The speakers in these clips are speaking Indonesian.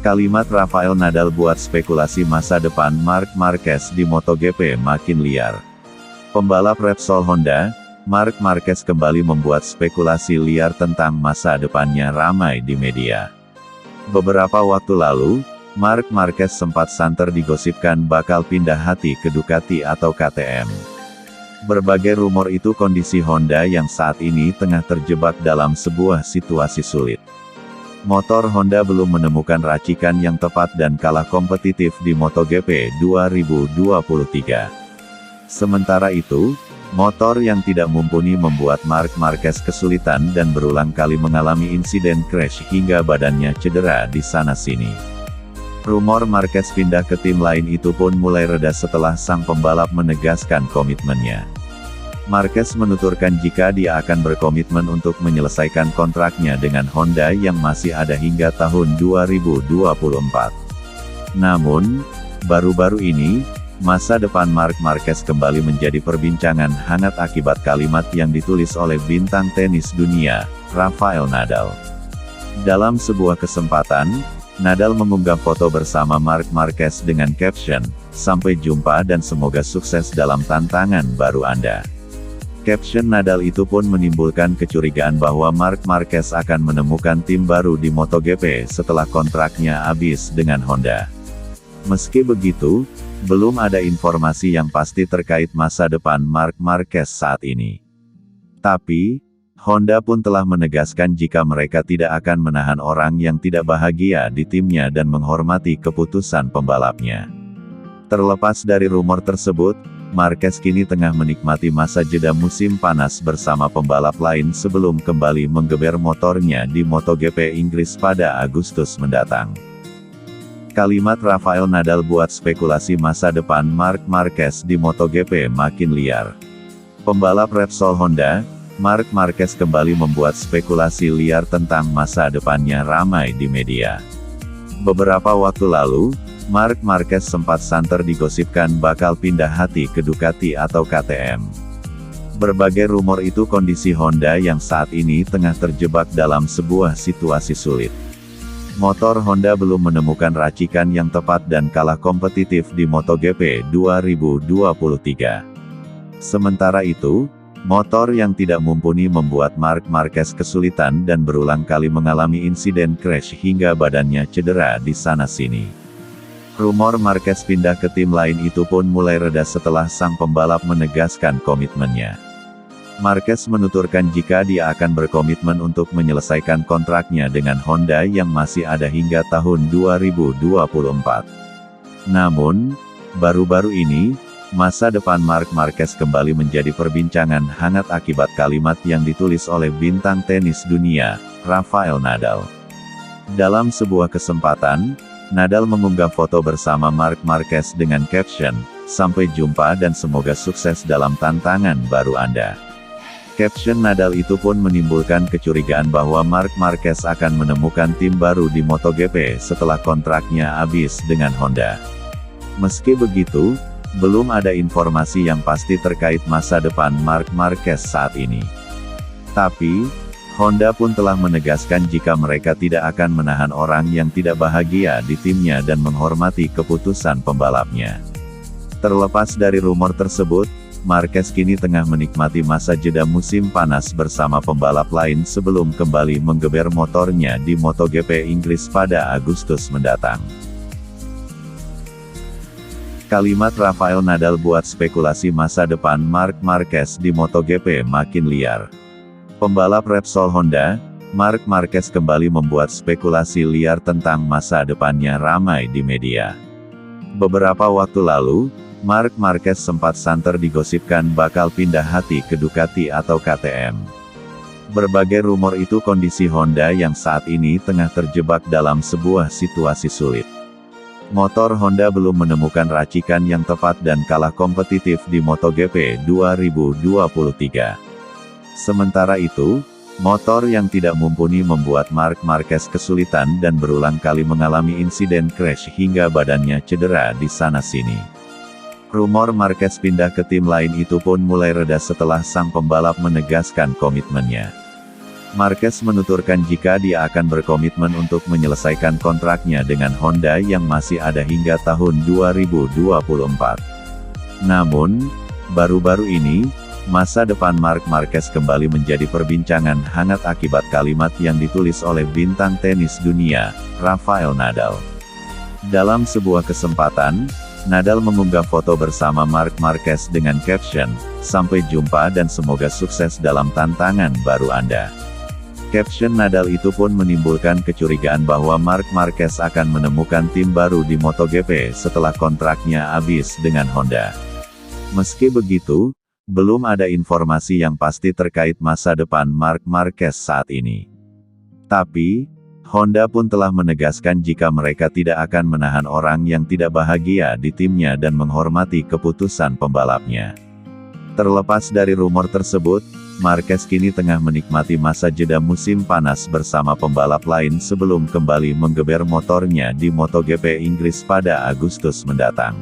Kalimat Rafael Nadal buat spekulasi masa depan Marc Marquez di MotoGP makin liar. Pembalap Repsol Honda, Marc Marquez kembali membuat spekulasi liar tentang masa depannya ramai di media. Beberapa waktu lalu, Marc Marquez sempat santer digosipkan bakal pindah hati ke Ducati atau KTM. Berbagai rumor itu kondisi Honda yang saat ini tengah terjebak dalam sebuah situasi sulit. Motor Honda belum menemukan racikan yang tepat dan kalah kompetitif di MotoGP 2023. Sementara itu, motor yang tidak mumpuni membuat Marc Marquez kesulitan dan berulang kali mengalami insiden crash hingga badannya cedera di sana-sini. Rumor Marquez pindah ke tim lain itu pun mulai reda setelah sang pembalap menegaskan komitmennya. Marquez menuturkan jika dia akan berkomitmen untuk menyelesaikan kontraknya dengan Honda yang masih ada hingga tahun 2024. Namun, baru-baru ini, masa depan Marc Marquez kembali menjadi perbincangan hangat akibat kalimat yang ditulis oleh bintang tenis dunia, Rafael Nadal. Dalam sebuah kesempatan, Nadal mengunggah foto bersama Marc Marquez dengan caption, "Sampai jumpa dan semoga sukses dalam tantangan baru Anda." Caption Nadal itu pun menimbulkan kecurigaan bahwa Marc Marquez akan menemukan tim baru di MotoGP setelah kontraknya habis dengan Honda. Meski begitu, belum ada informasi yang pasti terkait masa depan Marc Marquez saat ini. Tapi, Honda pun telah menegaskan jika mereka tidak akan menahan orang yang tidak bahagia di timnya dan menghormati keputusan pembalapnya. Terlepas dari rumor tersebut, Marquez kini tengah menikmati masa jeda musim panas bersama pembalap lain sebelum kembali menggeber motornya di MotoGP Inggris pada Agustus mendatang. Kalimat Rafael Nadal buat spekulasi masa depan Marc Marquez di MotoGP makin liar. Pembalap Repsol Honda, Marc Marquez kembali membuat spekulasi liar tentang masa depannya ramai di media. Beberapa waktu lalu, Marc Marquez sempat santer digosipkan bakal pindah hati ke Ducati atau KTM. Berbagai rumor itu kondisi Honda yang saat ini tengah terjebak dalam sebuah situasi sulit. Motor Honda belum menemukan racikan yang tepat dan kalah kompetitif di MotoGP 2023. Sementara itu, motor yang tidak mumpuni membuat Marc Marquez kesulitan dan berulang kali mengalami insiden crash hingga badannya cedera di sana-sini. Rumor Marquez pindah ke tim lain itu pun mulai reda setelah sang pembalap menegaskan komitmennya. Marquez menuturkan jika dia akan berkomitmen untuk menyelesaikan kontraknya dengan Honda yang masih ada hingga tahun 2024. Namun, baru-baru ini, masa depan Marc Marquez kembali menjadi perbincangan hangat akibat kalimat yang ditulis oleh bintang tenis dunia, Rafael Nadal. Dalam sebuah kesempatan, Nadal mengunggah foto bersama Marc Marquez dengan caption, "Sampai jumpa dan semoga sukses dalam tantangan baru Anda." Caption Nadal itu pun menimbulkan kecurigaan bahwa Marc Marquez akan menemukan tim baru di MotoGP setelah kontraknya habis dengan Honda. Meski begitu, belum ada informasi yang pasti terkait masa depan Marc Marquez saat ini. Tapi, Honda pun telah menegaskan jika mereka tidak akan menahan orang yang tidak bahagia di timnya dan menghormati keputusan pembalapnya. Terlepas dari rumor tersebut, Marquez kini tengah menikmati masa jeda musim panas bersama pembalap lain sebelum kembali menggeber motornya di MotoGP Inggris pada Agustus mendatang. Kalimat Rafael Nadal buat spekulasi masa depan Marc Marquez di MotoGP makin liar. Pembalap Repsol Honda, Marc Marquez kembali membuat spekulasi liar tentang masa depannya ramai di media. Beberapa waktu lalu, Marc Marquez sempat santer digosipkan bakal pindah hati ke Ducati atau KTM. Berbagai rumor itu kondisi Honda yang saat ini tengah terjebak dalam sebuah situasi sulit. Motor Honda belum menemukan racikan yang tepat dan kalah kompetitif di MotoGP 2023. Sementara itu, motor yang tidak mumpuni membuat Marc Marquez kesulitan dan berulang kali mengalami insiden crash hingga badannya cedera di sana-sini. Rumor Marquez pindah ke tim lain itu pun mulai reda setelah sang pembalap menegaskan komitmennya. Marquez menuturkan jika dia akan berkomitmen untuk menyelesaikan kontraknya dengan Honda yang masih ada hingga tahun 2024. Namun, baru-baru ini, masa depan Marc Marquez kembali menjadi perbincangan hangat akibat kalimat yang ditulis oleh bintang tenis dunia, Rafael Nadal. Dalam sebuah kesempatan, Nadal mengunggah foto bersama Marc Marquez dengan caption, "Sampai jumpa dan semoga sukses dalam tantangan baru Anda." Caption Nadal itu pun menimbulkan kecurigaan bahwa Marc Marquez akan menemukan tim baru di MotoGP setelah kontraknya habis dengan Honda. Meski begitu, belum ada informasi yang pasti terkait masa depan Marc Marquez saat ini. Tapi, Honda pun telah menegaskan jika mereka tidak akan menahan orang yang tidak bahagia di timnya dan menghormati keputusan pembalapnya. Terlepas dari rumor tersebut, Marquez kini tengah menikmati masa jeda musim panas bersama pembalap lain sebelum kembali menggeber motornya di MotoGP Inggris pada Agustus mendatang.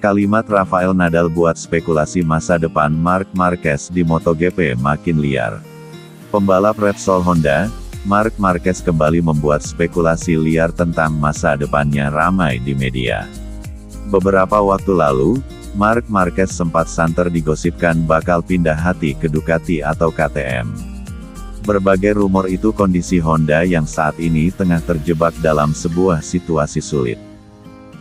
Kalimat Rafael Nadal buat spekulasi masa depan Marc Marquez di MotoGP makin liar. Pembalap Repsol Honda, Marc Marquez kembali membuat spekulasi liar tentang masa depannya ramai di media. Beberapa waktu lalu, Marc Marquez sempat santer digosipkan bakal pindah hati ke Ducati atau KTM. Berbagai rumor itu kondisi Honda yang saat ini tengah terjebak dalam sebuah situasi sulit.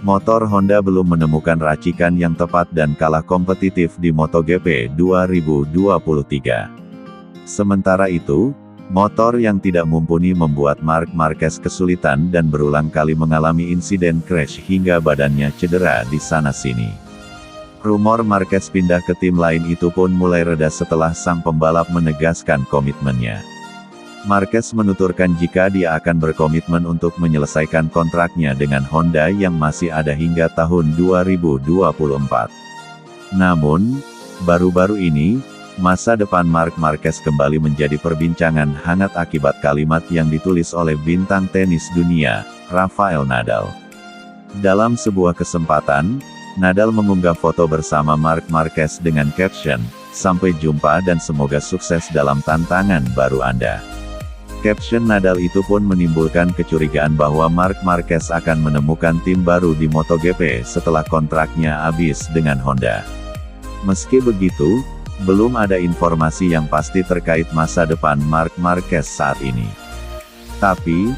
Motor Honda belum menemukan racikan yang tepat dan kalah kompetitif di MotoGP 2023. Sementara itu, motor yang tidak mumpuni membuat Marc Marquez kesulitan dan berulang kali mengalami insiden crash hingga badannya cedera di sana-sini. Rumor Marquez pindah ke tim lain itu pun mulai reda setelah sang pembalap menegaskan komitmennya. Marquez menuturkan jika dia akan berkomitmen untuk menyelesaikan kontraknya dengan Honda yang masih ada hingga tahun 2024. Namun, baru-baru ini, masa depan Marc Marquez kembali menjadi perbincangan hangat akibat kalimat yang ditulis oleh bintang tenis dunia, Rafael Nadal. Dalam sebuah kesempatan, Nadal mengunggah foto bersama Marc Marquez dengan caption, "Sampai jumpa dan semoga sukses dalam tantangan baru Anda." Caption Nadal itu pun menimbulkan kecurigaan bahwa Marc Marquez akan menemukan tim baru di MotoGP setelah kontraknya habis dengan Honda. Meski begitu, belum ada informasi yang pasti terkait masa depan Marc Marquez saat ini. Tapi,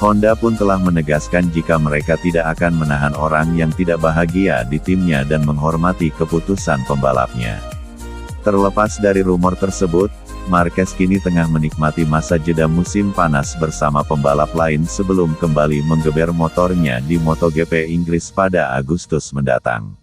Honda pun telah menegaskan jika mereka tidak akan menahan orang yang tidak bahagia di timnya dan menghormati keputusan pembalapnya. Terlepas dari rumor tersebut, Marquez kini tengah menikmati masa jeda musim panas bersama pembalap lain sebelum kembali menggeber motornya di MotoGP Inggris pada Agustus mendatang.